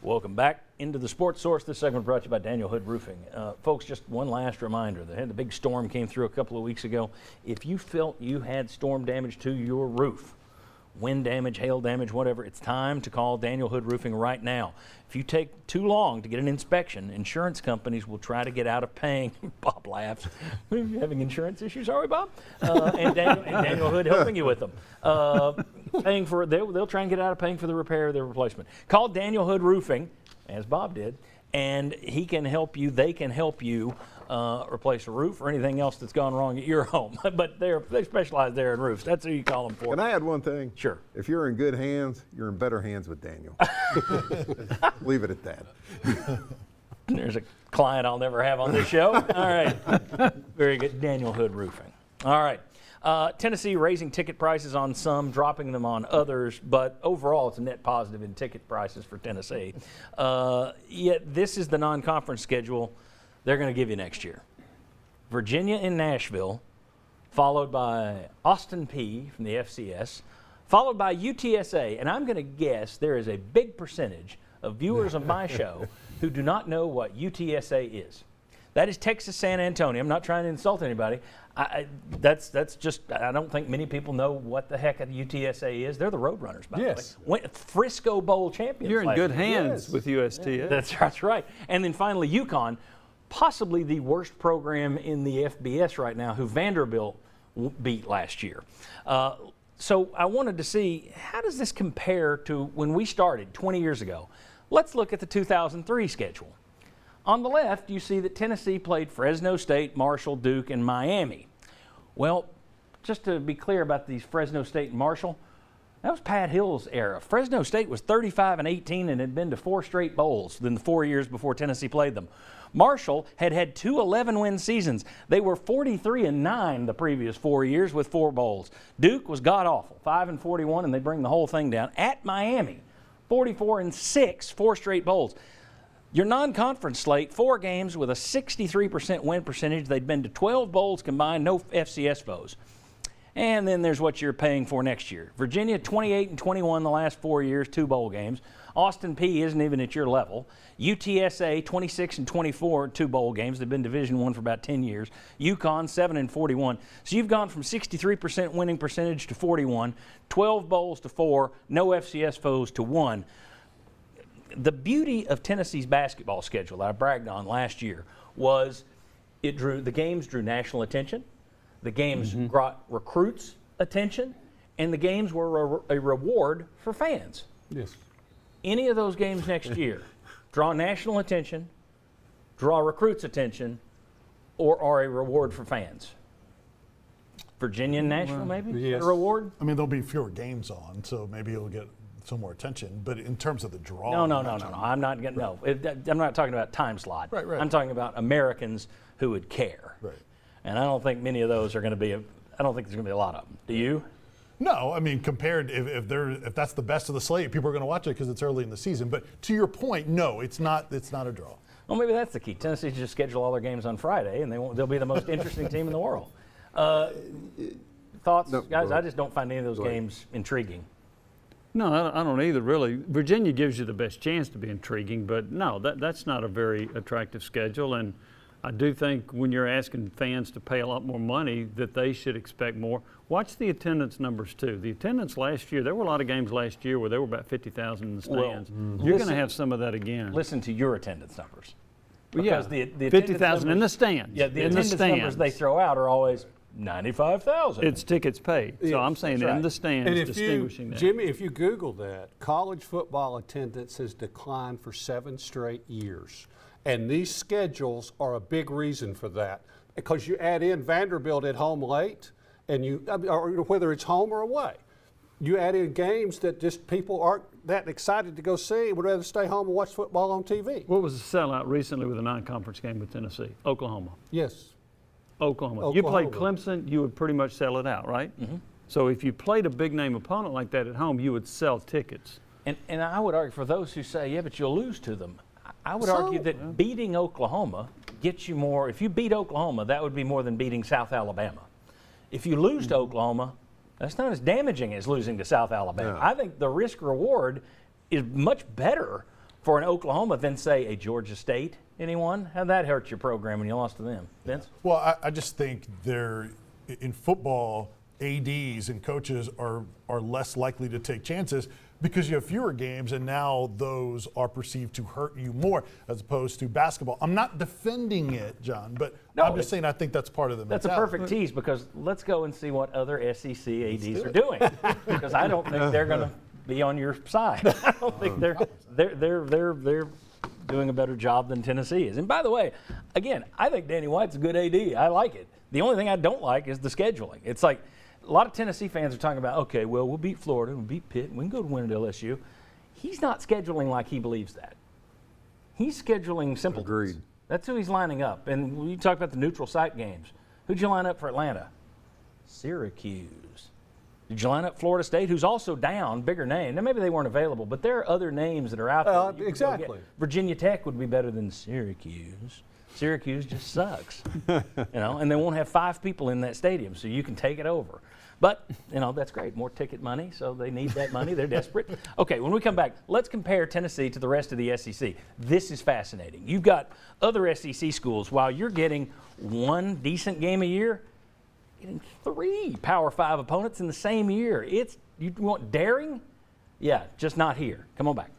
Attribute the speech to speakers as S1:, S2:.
S1: Welcome back into the Sports Source. This segment brought to you by Daniel Hood Roofing. Folks, just one last reminder. The big storm came through a couple of weeks ago. If you felt you had storm damage to your roof, wind damage, hail damage, whatever, it's time to call Daniel Hood Roofing right now. If you take too long to get an inspection, insurance companies will try to get out of paying. Bob laughs. We're having insurance issues, are we, Bob? And Daniel Hood helping you with them. They'll try and get out of paying for the repair or the replacement. Call Daniel Hood Roofing, as Bob did, and he can help you. They can help you replace a roof or anything else that's gone wrong at your home. But they specialize there in roofs. That's who you call them for.
S2: Can I add one thing?
S1: Sure.
S2: If you're in good hands, you're in better hands with Daniel. Leave it at that.
S1: There's a client I'll never have on this show. All right. Very good. Daniel Hood Roofing. All right. Tennessee raising ticket prices on some, dropping them on others, but overall it's a net positive in ticket prices for Tennessee. Yet this is the non-conference schedule they're going to give you next year. Virginia and Nashville, followed by Austin Peay from the FCS, followed by UTSA, and I'm going to guess there is a big percentage of viewers of my show who do not know what UTSA is. That is Texas San Antonio. I'm not trying to insult anybody. That's just, I don't think many people know what the heck a UTSA is. They're the Roadrunners, by the way. Frisco Bowl champions.
S3: You're in good hands with USTA.
S1: Yeah. That's right. And then finally, UConn, possibly the worst program in the FBS right now, who Vanderbilt beat last year. So I wanted to see, how does this compare to when we started 20 years ago? Let's look at the 2003 schedule. On the left, you see that Tennessee played Fresno State, Marshall, Duke, and Miami. Well, just to be clear about these Fresno State and Marshall, that was Pat Hill's era. Fresno State was 35-18 and had been to 4 straight bowls in the 4 years before Tennessee played them. Marshall had 2 11-win seasons. They were 43-9 the previous 4 years with 4 bowls. Duke was god-awful, 5-41, and they bring the whole thing down. At Miami, 44-6, 4 straight bowls. Your non-conference slate, 4 games with a 63% win percentage. They'd been to 12 bowls combined, no FCS foes. And then there's what you're paying for next year. Virginia, 28-21 the last 4 years, 2 bowl games. Austin Peay isn't even at your level. UTSA, 26-24, 2 bowl games. They've been Division I for about 10 years. UConn, 7-41. So you've gone from 63% winning percentage to 41, 12 bowls to 4, no FCS foes to 1. The beauty of Tennessee's basketball schedule that I bragged on last year was the games drew national attention, the games brought recruits' attention, and the games were a reward for fans.
S4: Yes.
S1: Any of those games next year draw national attention, draw recruits' attention, or are a reward for fans? Virginia and Nashville, maybe?
S4: Yes.
S1: A reward?
S5: I mean, there'll be fewer games on, so maybe it'll get some more attention. But in terms of the draw,
S1: No. I'm not getting I'm not talking about time slot.
S5: Right.
S1: I'm talking about Americans who would care.
S5: Right.
S1: And I don't think many of those are going to be. I don't think there's going to be a lot of them. Do you?
S5: No, I mean, compared if that's the best of the slate, people are going to watch it because it's early in the season. But to your point, no, it's not a draw.
S1: Well, maybe that's the key. Tennessee should just schedule all their games on Friday, and they'll be the most interesting team in the world. Thoughts,
S2: No,
S1: guys? I just don't find any of those games intriguing.
S3: No, I don't either, really. Virginia gives you the best chance to be intriguing, but no, that's not a very attractive schedule. And I do think when you're asking fans to pay a lot more money, that they should expect more. Watch the attendance numbers, too. The attendance last year, there were a lot of games last year where there were about 50,000 in the stands. You're going to have some of that again.
S1: Listen to your attendance numbers.
S3: Because
S1: the
S3: 50,000 in the stands.
S1: Yeah, the
S3: in the
S1: attendance numbers
S3: stands.
S1: they throw out are always 95,000.
S3: It's tickets paid. So I'm saying
S1: that's right.
S3: in the stands,
S4: And
S3: distinguishing that.
S4: Jimmy, if you Google that, college football attendance has declined for 7 straight years. And these schedules are a big reason for that. Because you add in Vanderbilt at home late, and or whether it's home or away, you add in games that just people aren't that excited to go see, would rather stay home and watch football on TV.
S3: What was the sellout recently with a non-conference game with Tennessee? Oklahoma.
S4: Yes.
S3: Oklahoma. You played Clemson, you would pretty much sell it out, right? Mm-hmm. So if you played a big name opponent like that at home, you would sell tickets.
S1: And I would argue for those who say, yeah, but you'll lose to them. I would argue that beating Oklahoma gets you more. If you beat Oklahoma, that would be more than beating South Alabama. If you lose to Oklahoma, that's not as damaging as losing to South Alabama.
S2: No.
S1: I think the risk reward is much better for an Oklahoma than, say, a Georgia State. Anyone? How'd that hurt your program when you lost to them, Vince?
S5: Well, I just think in football, ADs and coaches are less likely to take chances because you have fewer games, and now those are perceived to hurt you more as opposed to basketball. I'm not defending it, John, but
S1: No,
S5: I'm just saying I think that's part of the
S1: That's a
S5: mentality.
S1: perfect tease, because let's go and see what other SEC ADs are doing, because I don't think they're going to be on your side. I don't think they're doing a better job than Tennessee is. And by the way, again, I think Danny White's a good AD. I like it. The only thing I don't like is the scheduling. It's like a lot of Tennessee fans are talking about, okay, well, we'll beat Florida, we'll beat Pitt, and we can go to win at LSU. He's not scheduling like he believes that. He's scheduling simple.
S2: Agreed.
S1: That's who he's lining up. And when you talk about the neutral site games, who'd you line up for Atlanta? Syracuse. Did you line up Florida State, who's also down, bigger name? Now, maybe they weren't available, but there are other names that are out there. that you could go get.
S4: Exactly.
S1: Virginia Tech would be better than Syracuse. Syracuse just sucks, and they won't have 5 people in that stadium, so you can take it over. But, that's great. More ticket money, so they need that money. They're desperate. Okay, when we come back, let's compare Tennessee to the rest of the SEC. This is fascinating. You've got other SEC schools, while you're getting 1 decent game a year, getting 3 Power 5 opponents in the same year. You want daring? Yeah, just not here. Come on back.